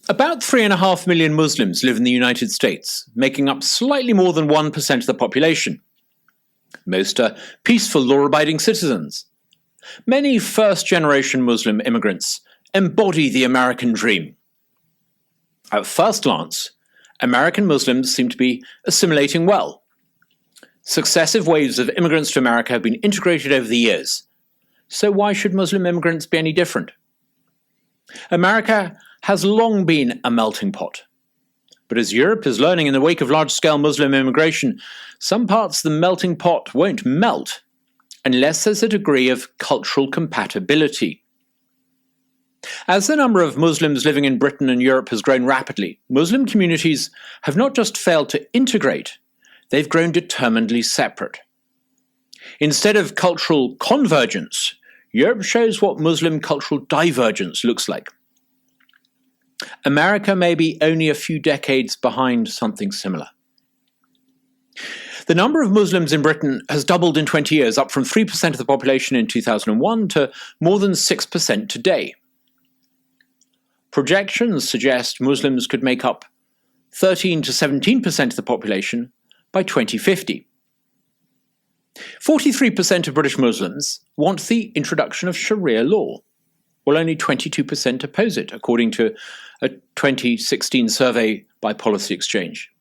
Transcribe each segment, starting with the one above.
About 3.5 million Muslims live in the United States, making up slightly more than 1% of the population. Most are peaceful, law-abiding citizens. Many first-generation Muslim immigrants embody the American dream. At first glance, American Muslims seem to be assimilating well. Successive waves of immigrants to America have been integrated over the years. So why should Muslim immigrants be any different? America has long been a melting pot. But as Europe is learning in the wake of large-scale Muslim immigration, some parts of the melting pot won't melt unless there's a degree of cultural compatibility. As the number of Muslims living in Britain and Europe has grown rapidly, Muslim communities have not just failed to integrate, they've grown determinedly separate. Instead of cultural convergence, Europe shows what Muslim cultural divergence looks like. America may be only a few decades behind something similar. The number of Muslims in Britain has doubled in 20 years, up from 3% of the population in 2001 to more than 6% today. Projections suggest Muslims could make up 13 to 17% of the population by 2050. 43% of British Muslims want the introduction of Sharia law, while only 22% oppose it, according to a 2016 survey by Policy Exchange.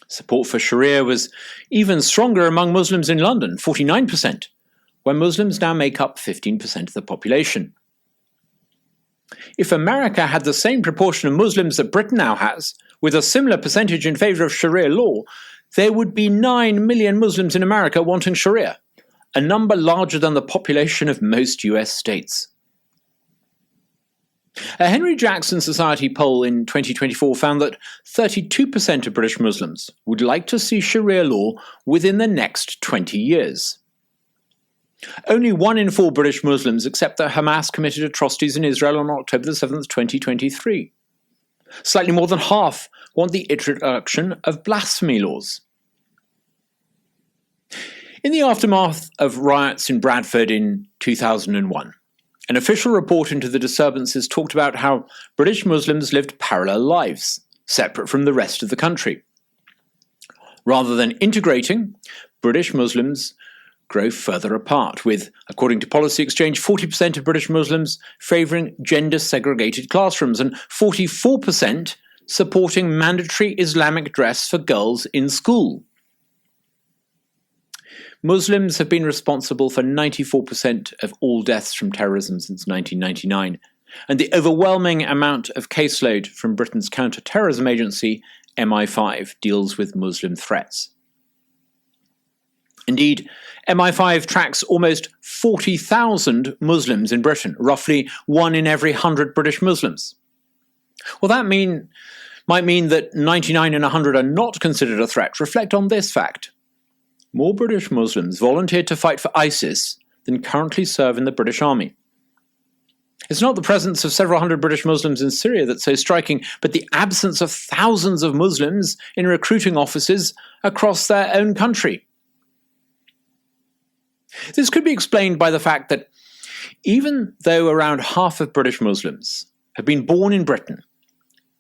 Support for Sharia was even stronger among Muslims in London, 49%, where Muslims now make up 15% of the population. If America had the same proportion of Muslims that Britain now has, with a similar percentage in favour of Sharia law, there would be 9 million Muslims in America wanting Sharia, a number larger than the population of most US states. A Henry Jackson Society poll in 2024 found that 32% of British Muslims would like to see Sharia law within the next 20 years. Only 1 in 4 British Muslims accept that Hamas committed atrocities in Israel on October 7, 2023. Slightly more than half want the introduction of blasphemy laws. In the aftermath of riots in Bradford in 2001, an official report into the disturbances talked about how British Muslims lived parallel lives, separate from the rest of the country. Rather than integrating, British Muslims grow further apart, with, according to Policy Exchange, 40% of British Muslims favouring gender-segregated classrooms and 44% supporting mandatory Islamic dress for girls in school. Muslims have been responsible for 94% of all deaths from terrorism since 1999, and the overwhelming amount of caseload from Britain's counter-terrorism agency, MI5, deals with Muslim threats. Indeed, MI5 tracks almost 40,000 Muslims in Britain, roughly 1 in every 100 British Muslims. Well, that might mean that 99 in 100 are not considered a threat. Reflect on this fact. More British Muslims volunteered to fight for ISIS than currently serve in the British Army. It's not the presence of several hundred British Muslims in Syria that's so striking, but the absence of thousands of Muslims in recruiting offices across their own country. This could be explained by the fact that even though around half of British Muslims have been born in Britain,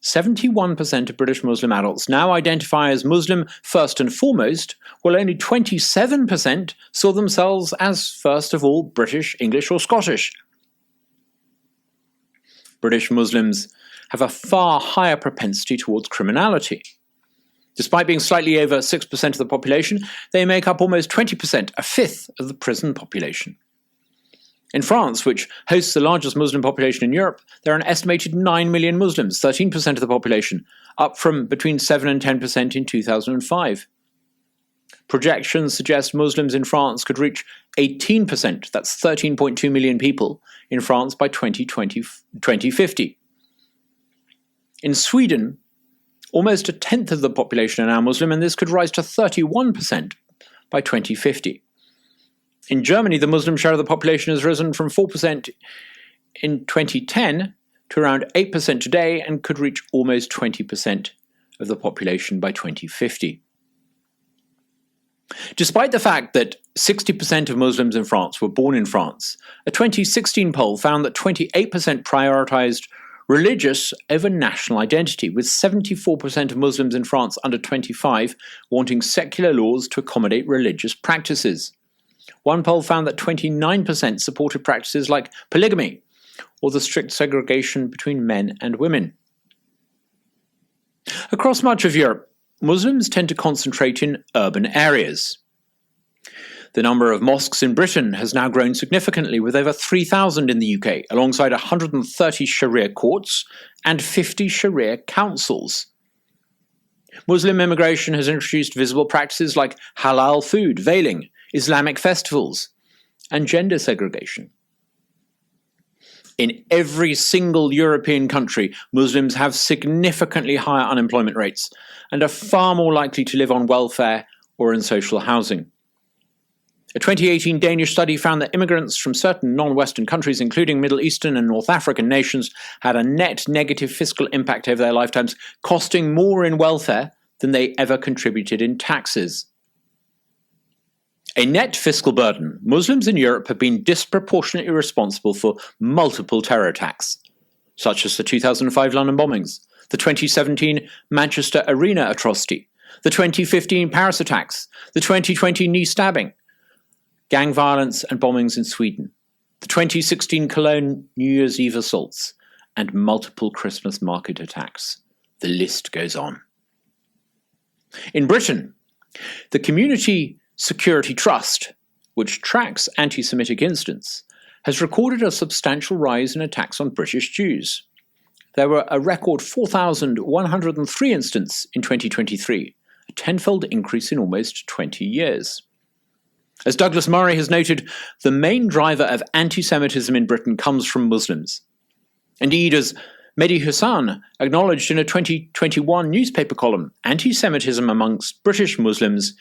71% of British Muslim adults now identify as Muslim first and foremost, while only 27% saw themselves as first of all British, English or Scottish. British Muslims have a far higher propensity towards criminality. Despite being slightly over 6% of the population, they make up almost 20%, a fifth of the prison population. In France, which hosts the largest Muslim population in Europe, there are an estimated 9 million Muslims, 13% of the population, up from between 7 and 10% in 2005. Projections suggest Muslims in France could reach 18%, that's 13.2 million people, in France by 2050. In Sweden, almost a tenth of the population are now Muslim, and this could rise to 31% by 2050. In Germany, the Muslim share of the population has risen from 4% in 2010 to around 8% today and could reach almost 20% of the population by 2050. Despite the fact that 60% of Muslims in France were born in France, a 2016 poll found that 28% prioritized religious over national identity, with 74% of Muslims in France under 25 wanting secular laws to accommodate religious practices. One poll found that 29% supported practices like polygamy or the strict segregation between men and women. Across much of Europe, Muslims tend to concentrate in urban areas. The number of mosques in Britain has now grown significantly, with over 3,000 in the UK, alongside 130 Sharia courts and 50 Sharia councils. Muslim immigration has introduced visible practices like halal food, veiling, Islamic festivals, and gender segregation. In every single European country, Muslims have significantly higher unemployment rates and are far more likely to live on welfare or in social housing. A 2018 Danish study found that immigrants from certain non-Western countries, including Middle Eastern and North African nations, had a net negative fiscal impact over their lifetimes, costing more in welfare than they ever contributed in taxes. A net fiscal burden, Muslims in Europe have been disproportionately responsible for multiple terror attacks, such as the 2005 London bombings, the 2017 Manchester Arena atrocity, the 2015 Paris attacks, the 2020 Nice stabbing, gang violence and bombings in Sweden, the 2016 Cologne New Year's Eve assaults, and multiple Christmas market attacks. The list goes on. In Britain, the Community Security Trust, which tracks anti-Semitic incidents, has recorded a substantial rise in attacks on British Jews. There were a record 4,103 incidents in 2023, a tenfold increase in almost 20 years. As Douglas Murray has noted, the main driver of anti-Semitism in Britain comes from Muslims. Indeed, as Mehdi Hassan acknowledged in a 2021 newspaper column, anti-Semitism amongst British Muslims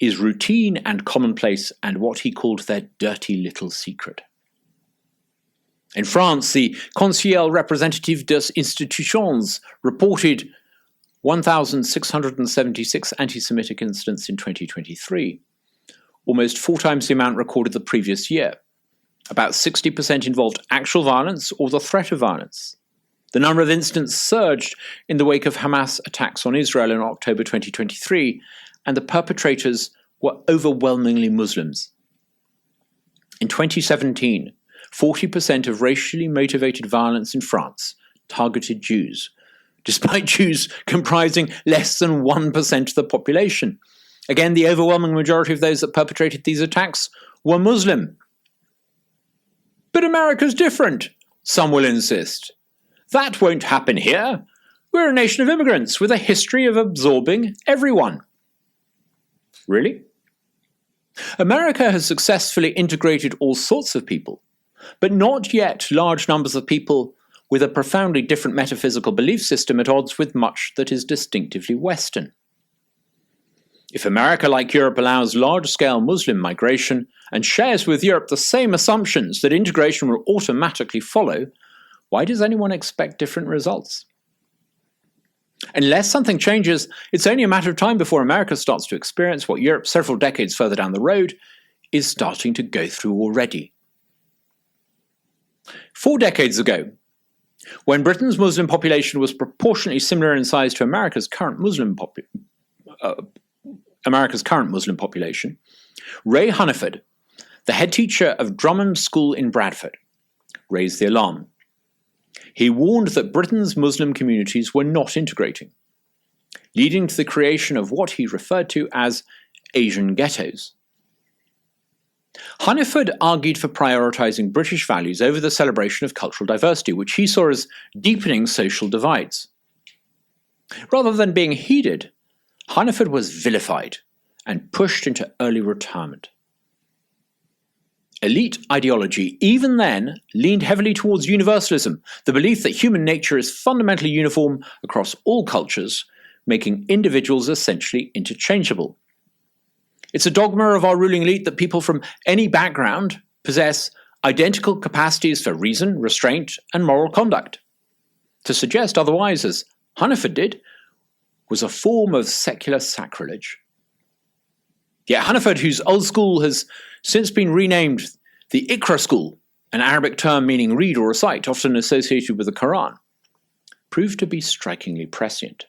is routine and commonplace and what he called their dirty little secret. In France, the Conseil représentatif des institutions reported 1,676 anti-Semitic incidents in 2023, almost 4 times the amount recorded the previous year. About 60% involved actual violence or the threat of violence. The number of incidents surged in the wake of Hamas attacks on Israel in October 2023, and the perpetrators were overwhelmingly Muslims. In 2017, 40% of racially motivated violence in France targeted Jews, despite Jews comprising less than 1% of the population. Again, the overwhelming majority of those that perpetrated these attacks were Muslim. But America's different, some will insist. That won't happen here. We're a nation of immigrants with a history of absorbing everyone. Really? America has successfully integrated all sorts of people, but not yet large numbers of people with a profoundly different metaphysical belief system at odds with much that is distinctively Western. If America, like Europe, allows large-scale Muslim migration and shares with Europe the same assumptions that integration will automatically follow, why does anyone expect different results? Unless something changes, it's only a matter of time before America starts to experience what Europe, several decades further down the road, is starting to go through already. 4 decades ago, when Britain's Muslim population was proportionately similar in size to America's current Muslim population, Ray Hunniford, the head teacher of Drummond School in Bradford, raised the alarm. He warned that Britain's Muslim communities were not integrating, leading to the creation of what he referred to as Asian ghettos. Hunniford argued for prioritizing British values over the celebration of cultural diversity, which he saw as deepening social divides. Rather than being heeded, Hunniford was vilified and pushed into early retirement. Elite ideology, even then, leaned heavily towards universalism, the belief that human nature is fundamentally uniform across all cultures, making individuals essentially interchangeable. It's a dogma of our ruling elite that people from any background possess identical capacities for reason, restraint, and moral conduct. To suggest otherwise, as Hunniford did, was a form of secular sacrilege. Yet Hunniford, whose old school has since been renamed the Iqra school, an Arabic term meaning read or recite, often associated with the Quran, proved to be strikingly prescient.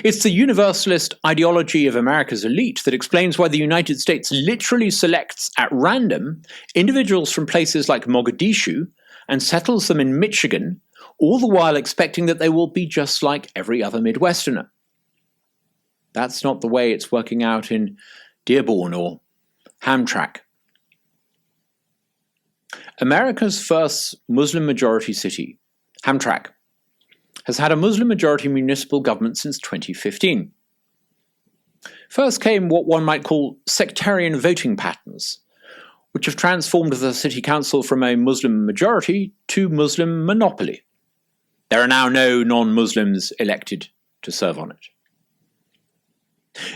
It's the universalist ideology of America's elite that explains why the United States literally selects at random individuals from places like Mogadishu and settles them in Michigan, all the while expecting that they will be just like every other Midwesterner. That's not the way it's working out in Dearborn or Hamtramck. America's first Muslim-majority city, Hamtramck, has had a Muslim-majority municipal government since 2015. First came what one might call sectarian voting patterns, which have transformed the city council from a Muslim majority to Muslim monopoly. There are now no non-Muslims elected to serve on it.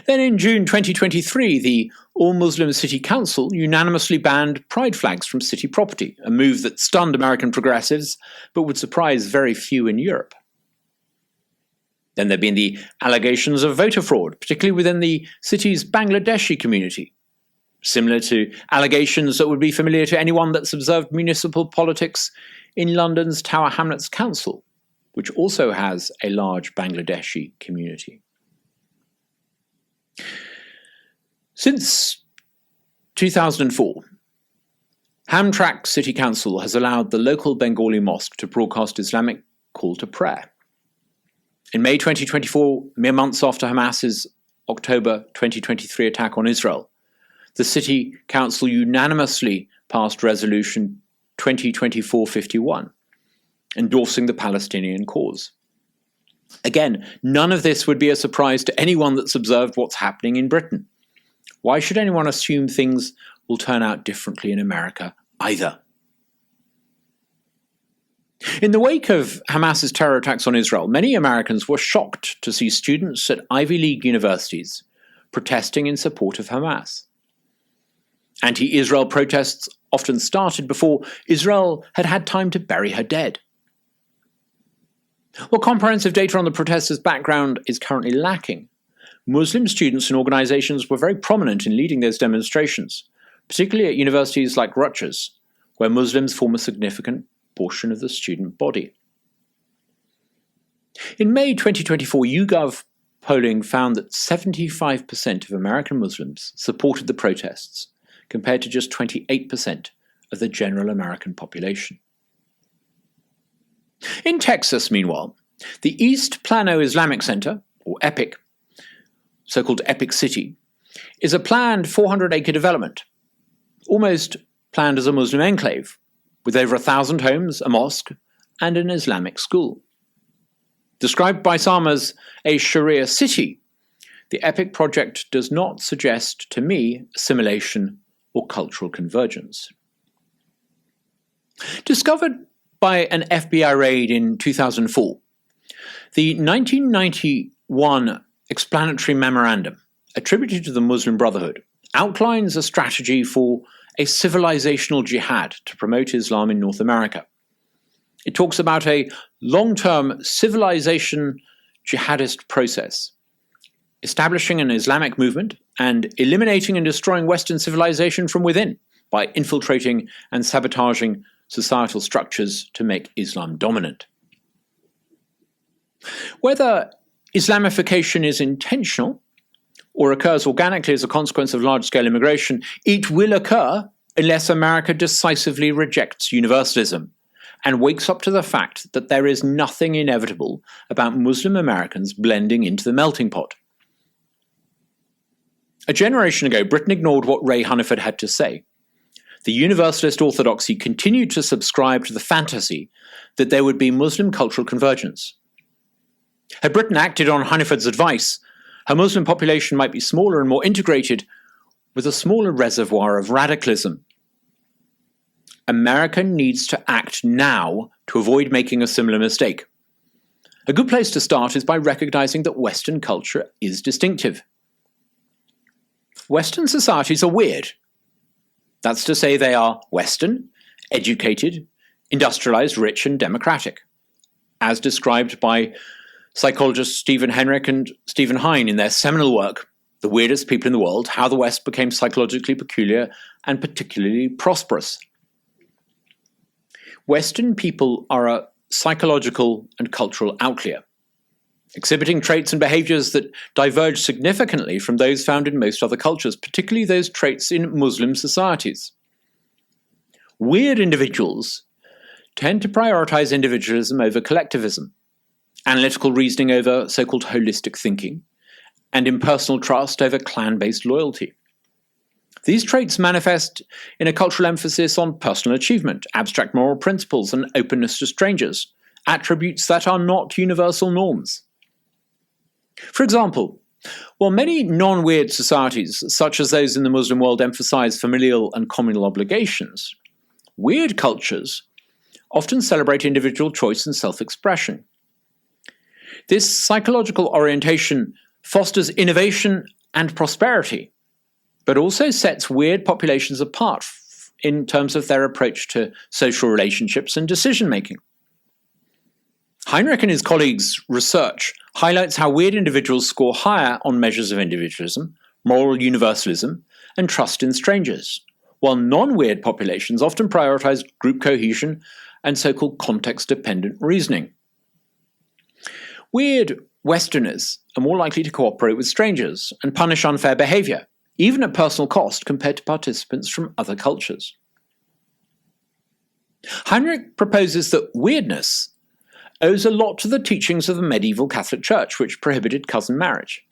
Then in June 2023, the all-Muslim city council unanimously banned pride flags from city property, a move that stunned American progressives but would surprise very few in Europe. Then there have been the allegations of voter fraud, particularly within the city's Bangladeshi community, similar to allegations that would be familiar to anyone that's observed municipal politics in London's Tower Hamlets Council, which also has a large Bangladeshi community. Since 2004, Hamtramck City Council has allowed the local Bengali mosque to broadcast Islamic call to prayer. In May 2024, mere months after Hamas's October 2023 attack on Israel, the City Council unanimously passed Resolution 2024-51, endorsing the Palestinian cause. Again, none of this would be a surprise to anyone that's observed what's happening in Britain. Why should anyone assume things will turn out differently in America either? In the wake of Hamas's terror attacks on Israel, many Americans were shocked to see students at Ivy League universities protesting in support of Hamas. Anti-Israel protests often started before Israel had had time to bury her dead. While comprehensive data on the protesters' background is currently lacking, Muslim students and organizations were very prominent in leading those demonstrations, particularly at universities like Rutgers, where Muslims form a significant portion of the student body. In May 2024, YouGov polling found that 75% of American Muslims supported the protests, compared to just 28% of the general American population. In Texas, meanwhile, the East Plano Islamic Center, or EPIC, so-called EPIC City, is a planned 400-acre development, almost planned as a Muslim enclave, with over 1,000 homes, a mosque, and an Islamic school. Described by some as a Sharia city, the EPIC project does not suggest to me assimilation or cultural convergence. Discovered by an FBI raid in 2004, the 1991 explanatory memorandum attributed to the Muslim Brotherhood outlines a strategy for a civilizational jihad to promote Islam in North America. It talks about a long-term civilization jihadist process, establishing an Islamic movement and eliminating and destroying Western civilization from within by infiltrating and sabotaging societal structures to make Islam dominant. Whether Islamification is intentional or occurs organically as a consequence of large-scale immigration, it will occur unless America decisively rejects universalism and wakes up to the fact that there is nothing inevitable about Muslim Americans blending into the melting pot. A generation ago, Britain ignored what Ray Hunniford had to say. The Universalist orthodoxy continued to subscribe to the fantasy that there would be Muslim cultural convergence. Had Britain acted on Hunniford's advice, her Muslim population might be smaller and more integrated, with a smaller reservoir of radicalism. America needs to act now to avoid making a similar mistake. A good place to start is by recognizing that Western culture is distinctive. Western societies are weird. That's to say they are Western, educated, industrialized, rich, and democratic, as described by psychologists Stephen Henrich and Stephen Hine in their seminal work, The Weirdest People in the World, How the West Became Psychologically Peculiar and Particularly Prosperous. Western people are a psychological and cultural outlier, exhibiting traits and behaviors that diverge significantly from those found in most other cultures, particularly those traits in Muslim societies. Weird individuals tend to prioritize individualism over collectivism, analytical reasoning over so-called holistic thinking, and impersonal trust over clan-based loyalty. These traits manifest in a cultural emphasis on personal achievement, abstract moral principles, and openness to strangers, attributes that are not universal norms. For example, while many non-weird societies, such as those in the Muslim world, emphasize familial and communal obligations, weird cultures often celebrate individual choice and self-expression. This psychological orientation fosters innovation and prosperity, but also sets weird populations apart in terms of their approach to social relationships and decision-making. Heinrich and his colleagues' research highlights how weird individuals score higher on measures of individualism, moral universalism, and trust in strangers, while non-weird populations often prioritize group cohesion and so-called context-dependent reasoning. Weird Westerners are more likely to cooperate with strangers and punish unfair behavior, even at personal cost compared to participants from other cultures. Heinrich proposes that weirdness owes a lot to the teachings of the medieval Catholic Church, which prohibited cousin marriage.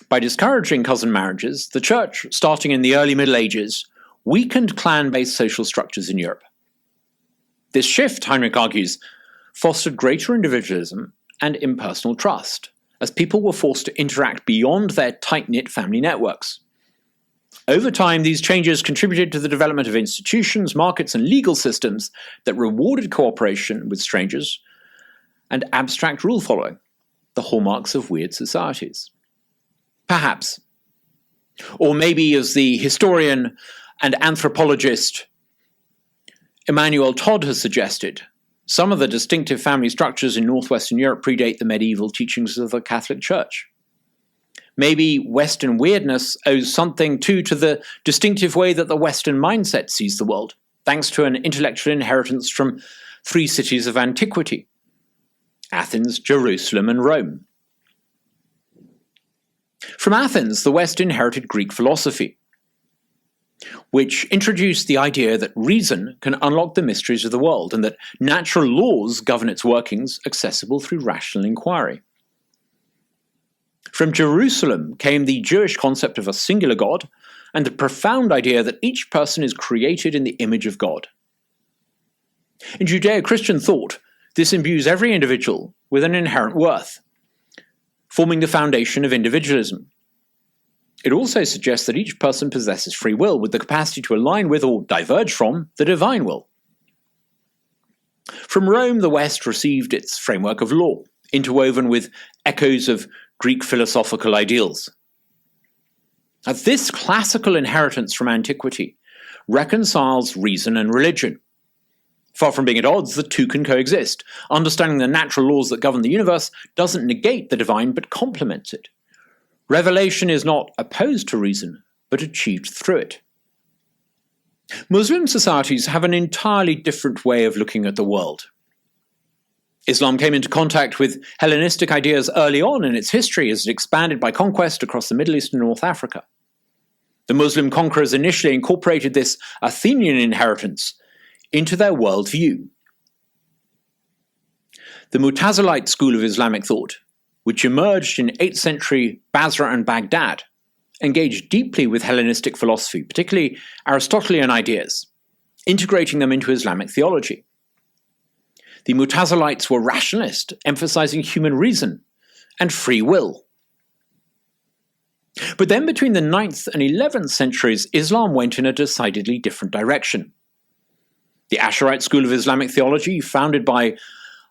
By discouraging cousin marriages, the Church, starting in the early Middle Ages, weakened clan-based social structures in Europe. This shift, Heinrich argues, fostered greater individualism and impersonal trust, as people were forced to interact beyond their tight-knit family networks. Over time, these changes contributed to the development of institutions, markets, and legal systems that rewarded cooperation with strangers and abstract rule-following, the hallmarks of weird societies. Perhaps. Or maybe, as the historian and anthropologist Emmanuel Todd has suggested, some of the distinctive family structures in northwestern Europe predate the medieval teachings of the Catholic Church. Maybe Western weirdness owes something too to the distinctive way that the Western mindset sees the world, thanks to an intellectual inheritance from three cities of antiquity: Athens, Jerusalem, and Rome. From Athens, the West inherited Greek philosophy, which introduced the idea that reason can unlock the mysteries of the world and that natural laws govern its workings, accessible through rational inquiry. From Jerusalem came the Jewish concept of a singular God and the profound idea that each person is created in the image of God. In Judeo-Christian thought, this imbues every individual with an inherent worth, forming the foundation of individualism. It also suggests that each person possesses free will, with the capacity to align with or diverge from the divine will. From Rome, the West received its framework of law, interwoven with echoes of Greek philosophical ideals. This classical inheritance from antiquity reconciles reason and religion. Far from being at odds, the two can coexist. Understanding the natural laws that govern the universe doesn't negate the divine, but complements it. Revelation is not opposed to reason, but achieved through it. Muslim societies have an entirely different way of looking at the world. Islam came into contact with Hellenistic ideas early on in its history as it expanded by conquest across the Middle East and North Africa. The Muslim conquerors initially incorporated this Athenian inheritance into their worldview. The Mu'tazilite school of Islamic thought, which emerged in 8th century Basra and Baghdad, engaged deeply with Hellenistic philosophy, particularly Aristotelian ideas, integrating them into Islamic theology. The Mu'tazilites were rationalist, emphasizing human reason and free will. But then between the 9th and 11th centuries, Islam went in a decidedly different direction. The Asharite school of Islamic theology, founded by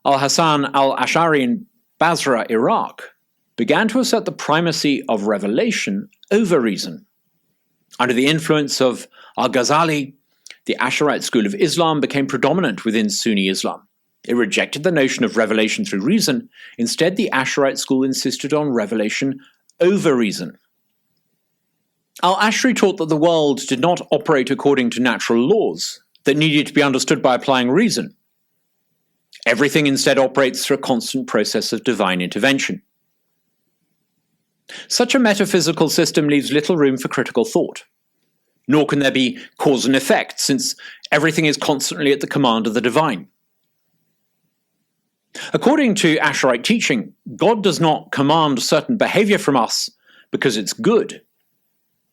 Al-Hasan al-Ash'ari in Basra, Iraq, began to assert the primacy of revelation over reason. Under the influence of al-Ghazali, the Asharite school of Islam became predominant within Sunni Islam. It rejected the notion of revelation through reason. Instead, the Asharite school insisted on revelation over reason. Al-Ash'ari taught that the world did not operate according to natural laws that needed to be understood by applying reason. Everything instead operates through a constant process of divine intervention. Such a metaphysical system leaves little room for critical thought. Nor can there be cause and effect, since everything is constantly at the command of the divine. According to Asherite teaching, God does not command certain behavior from us because it's good.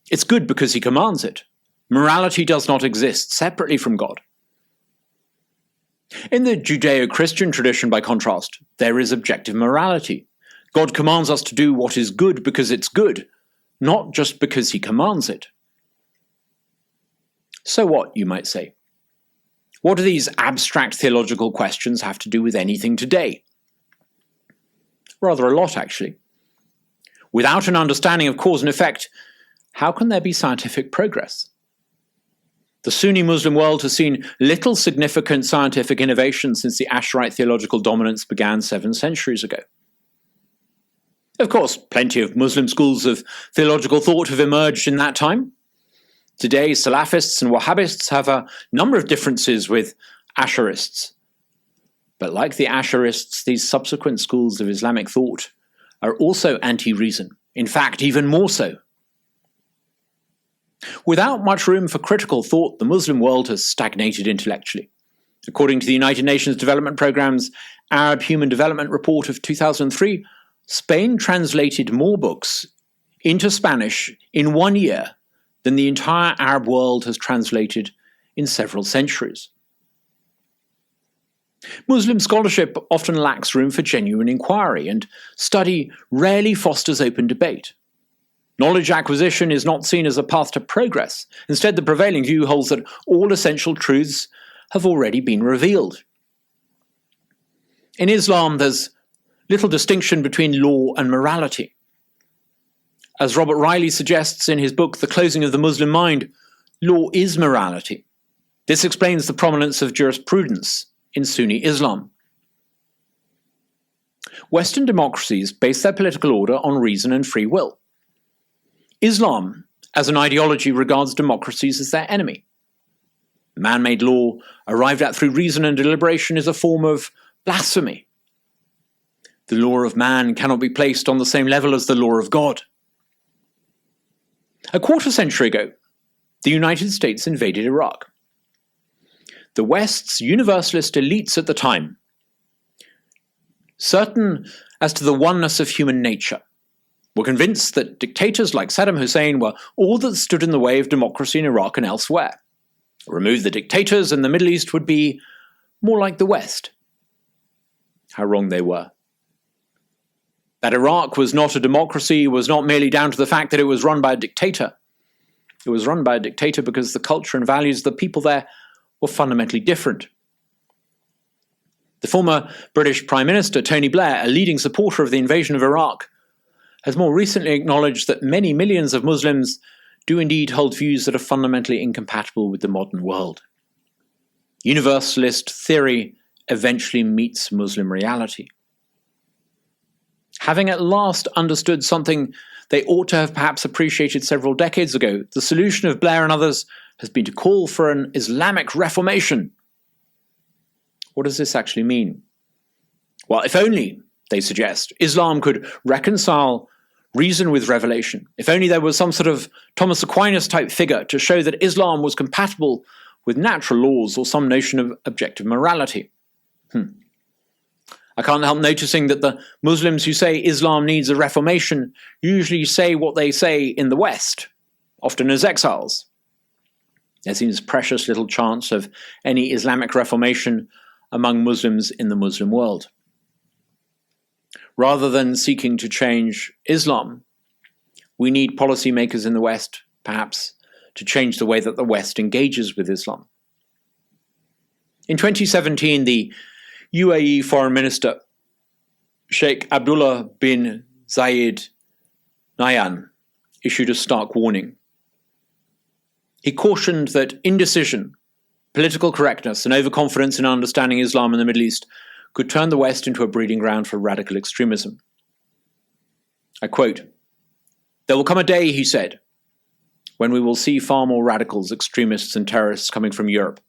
It's good because he commands it. Morality does not exist separately from God. In the Judeo-Christian tradition, by contrast, there is objective morality. God commands us to do what is good because it's good, not just because he commands it. So what, you might say? What do these abstract theological questions have to do with anything today? Rather a lot, actually. Without an understanding of cause and effect, how can there be scientific progress? The Sunni Muslim world has seen little significant scientific innovation since the Asherite theological dominance began 7 centuries ago. Of course, plenty of Muslim schools of theological thought have emerged in that time. Today, Salafists and Wahhabists have a number of differences with Asharists. But like the Asharists, these subsequent schools of Islamic thought are also anti-reason, in fact, even more so. Without much room for critical thought, the Muslim world has stagnated intellectually. According to the United Nations Development Programme's Arab Human Development Report of 2003, Spain translated more books into Spanish in 1 year than the entire Arab world has translated in several centuries. Muslim scholarship often lacks room for genuine inquiry, and study rarely fosters open debate. Knowledge acquisition is not seen as a path to progress. Instead, the prevailing view holds that all essential truths have already been revealed. In Islam, there's little distinction between law and morality. As Robert Riley suggests in his book, The Closing of the Muslim Mind, law is morality. This explains the prominence of jurisprudence in Sunni Islam. Western democracies base their political order on reason and free will. Islam, as an ideology, regards democracies as their enemy. Man-made law, arrived at through reason and deliberation, is a form of blasphemy. The law of man cannot be placed on the same level as the law of God. A quarter century ago, the United States invaded Iraq. The West's universalist elites at the time, certain as to the oneness of human nature, were convinced that dictators like Saddam Hussein were all that stood in the way of democracy in Iraq and elsewhere. Remove the dictators and the Middle East would be more like the West. How wrong they were. That Iraq was not a democracy was not merely down to the fact that it was run by a dictator. It was run by a dictator because the culture and values of the people there were fundamentally different. The former British Prime Minister, Tony Blair, a leading supporter of the invasion of Iraq, has more recently acknowledged that many millions of Muslims do indeed hold views that are fundamentally incompatible with the modern world. Universalist theory eventually meets Muslim reality. Having at last understood something they ought to have perhaps appreciated several decades ago, the solution of Blair and others has been to call for an Islamic reformation. What does this actually mean? Well, if only, they suggest, Islam could reconcile reason with revelation. If only there was some sort of Thomas Aquinas-type figure to show that Islam was compatible with natural laws or some notion of objective morality. I can't help noticing that the Muslims who say Islam needs a reformation usually say what they say in the West, often as exiles. There seems precious little chance of any Islamic reformation among Muslims in the Muslim world. Rather than seeking to change Islam, we need policymakers in the West, perhaps, to change the way that the West engages with Islam. In 2017, the UAE Foreign Minister, Sheikh Abdullah bin Zayed Nahyan, issued a stark warning. He cautioned that indecision, political correctness, and overconfidence in understanding Islam in the Middle East could turn the West into a breeding ground for radical extremism. I quote, "There will come a day," he said, "when we will see far more radicals, extremists, and terrorists coming from Europe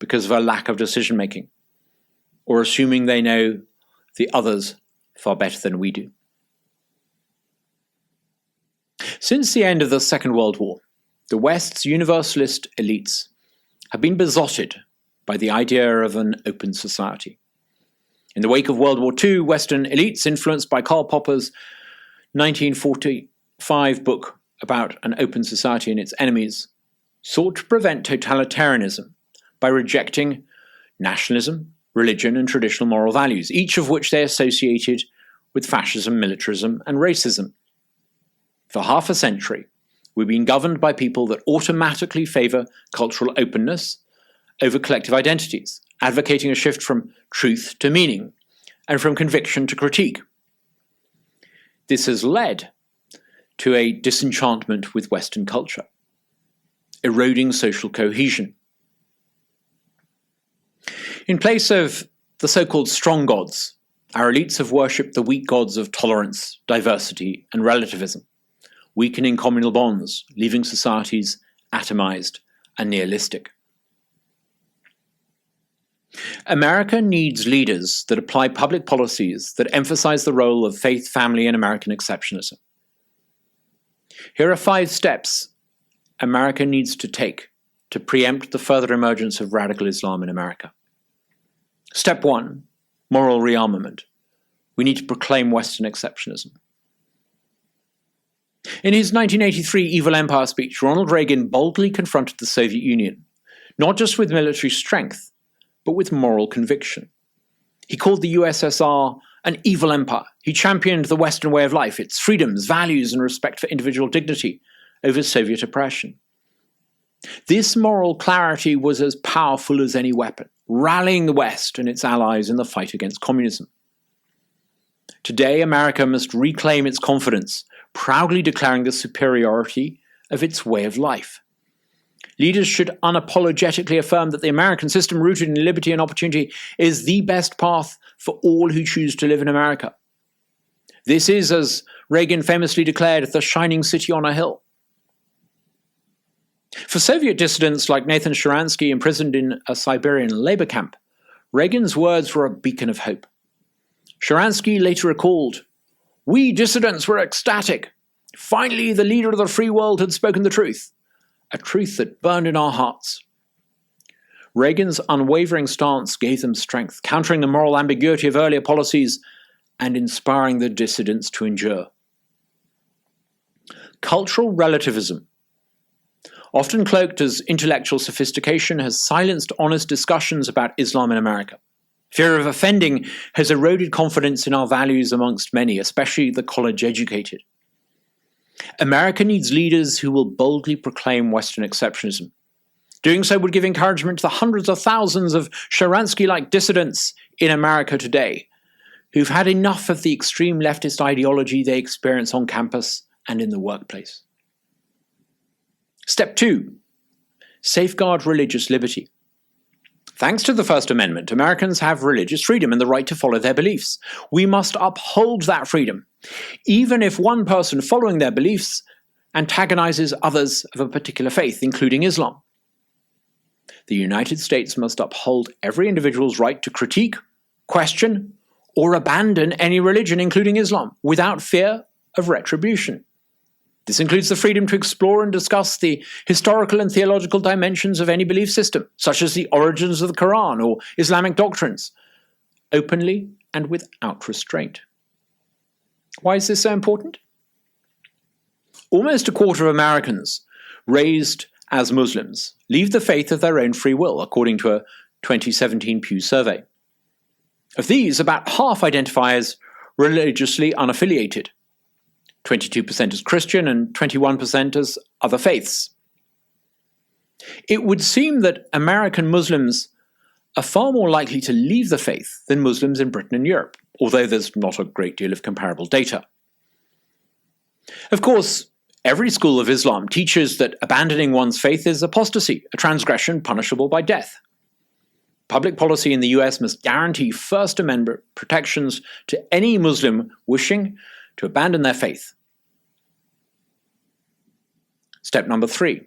because of our lack of decision-making. or assuming they know the others far better than we do. Since the end of the Second World War, the West's universalist elites have been besotted by the idea of an open society. In the wake of World War II, Western elites, influenced by Karl Popper's 1945 book about an open society and its enemies, sought to prevent totalitarianism by rejecting nationalism, religion, and traditional moral values, each of which they associated with fascism, militarism, and racism. For half a century, we've been governed by people that automatically favor cultural openness over collective identities, advocating a shift from truth to meaning and from conviction to critique. This has led to a disenchantment with Western culture, eroding social cohesion. In place of the so-called strong gods, our elites have worshipped the weak gods of tolerance, diversity, and relativism, weakening communal bonds, leaving societies atomized and nihilistic. America needs leaders that apply public policies that emphasize the role of faith, family, and American exceptionalism. Here are 5 steps America needs to take to preempt the further emergence of radical Islam in America. Step 1, moral rearmament. We need to proclaim Western exceptionalism. In his 1983 Evil Empire speech, Ronald Reagan boldly confronted the Soviet Union, not just with military strength, but with moral conviction. He called the USSR an evil empire. He championed the Western way of life, its freedoms, values, and respect for individual dignity over Soviet oppression. This moral clarity was as powerful as any weapon, rallying the West and its allies in the fight against communism. Today, America must reclaim its confidence, proudly declaring the superiority of its way of life. Leaders should unapologetically affirm that the American system, rooted in liberty and opportunity, is the best path for all who choose to live in America. This is, as Reagan famously declared, the shining city on a hill. For Soviet dissidents like Nathan Sharansky, imprisoned in a Siberian labor camp, Reagan's words were a beacon of hope. Sharansky later recalled, "We dissidents were ecstatic. Finally, the leader of the free world had spoken the truth. A truth that burned in our hearts." Reagan's unwavering stance gave them strength, countering the moral ambiguity of earlier policies and inspiring the dissidents to endure. Cultural relativism, often cloaked as intellectual sophistication, has silenced honest discussions about Islam in America. Fear of offending has eroded confidence in our values amongst many, especially the college-educated. America needs leaders who will boldly proclaim Western exceptionalism. Doing so would give encouragement to the hundreds of thousands of Sharansky-like dissidents in America today, who've had enough of the extreme leftist ideology they experience on campus and in the workplace. Step 2, safeguard religious liberty. Thanks to the First Amendment, Americans have religious freedom and the right to follow their beliefs. We must uphold that freedom, even if one person following their beliefs antagonizes others of a particular faith, including Islam. The United States must uphold every individual's right to critique, question, or abandon any religion, including Islam, without fear of retribution. This includes the freedom to explore and discuss the historical and theological dimensions of any belief system, such as the origins of the Quran or Islamic doctrines, openly and without restraint. Why is this so important? Almost a quarter of Americans raised as Muslims leave the faith of their own free will, according to a 2017 Pew survey. Of these, about half identify as religiously unaffiliated, 22% as Christian, and 21% as other faiths. It would seem that American Muslims are far more likely to leave the faith than Muslims in Britain and Europe, although there's not a great deal of comparable data. Of course, every school of Islam teaches that abandoning one's faith is apostasy, a transgression punishable by death. Public policy in the US must guarantee First Amendment protections to any Muslim wishing to abandon their faith. Step number 3,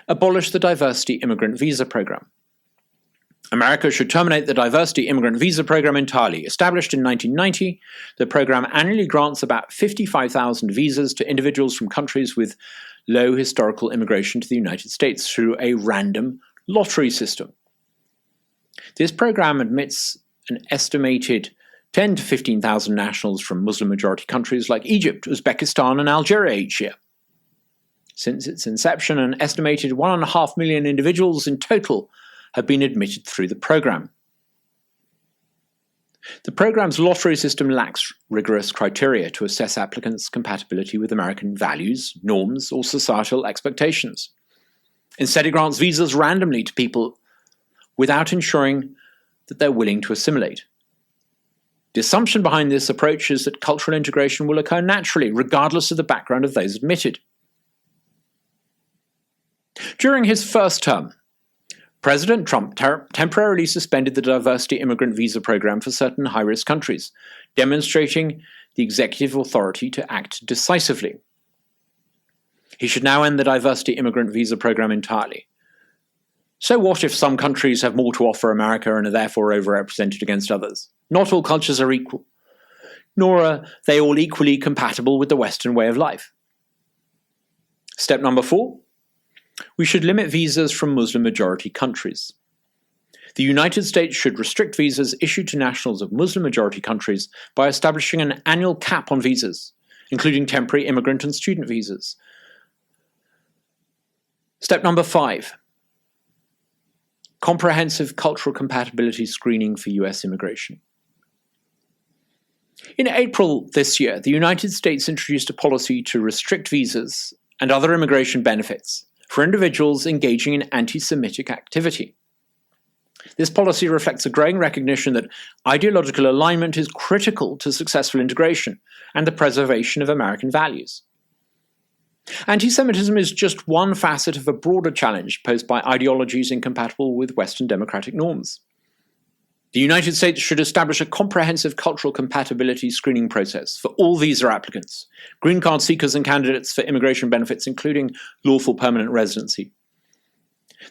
abolish the diversity immigrant visa program. America should terminate the diversity immigrant visa program entirely. Established in 1990, the program annually grants about 55,000 visas to individuals from countries with low historical immigration to the United States through a random lottery system. This program admits an estimated 10 to 15,000 nationals from Muslim-majority countries like Egypt, Uzbekistan, and Algeria each year. Since its inception, an estimated 1.5 million individuals in total have been admitted through the program. The program's lottery system lacks rigorous criteria to assess applicants' compatibility with American values, norms, or societal expectations. Instead, it grants visas randomly to people without ensuring that they're willing to assimilate. The assumption behind this approach is that cultural integration will occur naturally, regardless of the background of those admitted. During his first term, President Trump temporarily suspended the diversity immigrant visa program for certain high-risk countries, demonstrating the executive authority to act decisively. He should now end the diversity immigrant visa program entirely. So what if some countries have more to offer America and are therefore overrepresented against others? Not all cultures are equal, nor are they all equally compatible with the Western way of life. Step number 4. We should limit visas from Muslim-majority countries. The United States should restrict visas issued to nationals of Muslim-majority countries by establishing an annual cap on visas, including temporary immigrant and student visas. Step number 5. Comprehensive cultural compatibility screening for US immigration. In April this year, the United States introduced a policy to restrict visas and other immigration benefits for individuals engaging in anti-Semitic activity. This policy reflects a growing recognition that ideological alignment is critical to successful integration and the preservation of American values. Anti-Semitism is just one facet of a broader challenge posed by ideologies incompatible with Western democratic norms. The United States should establish a comprehensive cultural compatibility screening process for all visa applicants, green card seekers and candidates for immigration benefits, including lawful permanent residency.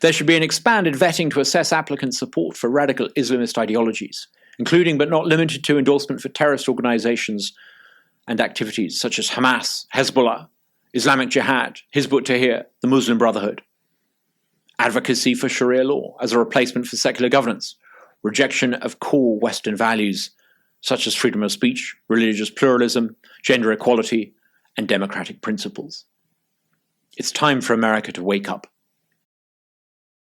There should be an expanded vetting to assess applicants' support for radical Islamist ideologies, including but not limited to endorsement for terrorist organizations and activities such as Hamas, Hezbollah, Islamic Jihad, Hizb ut-Tahrir, the Muslim Brotherhood. Advocacy for Sharia law as a replacement for secular governance. Rejection of core Western values such as freedom of speech, religious pluralism, gender equality, and democratic principles. It's time for America to wake up.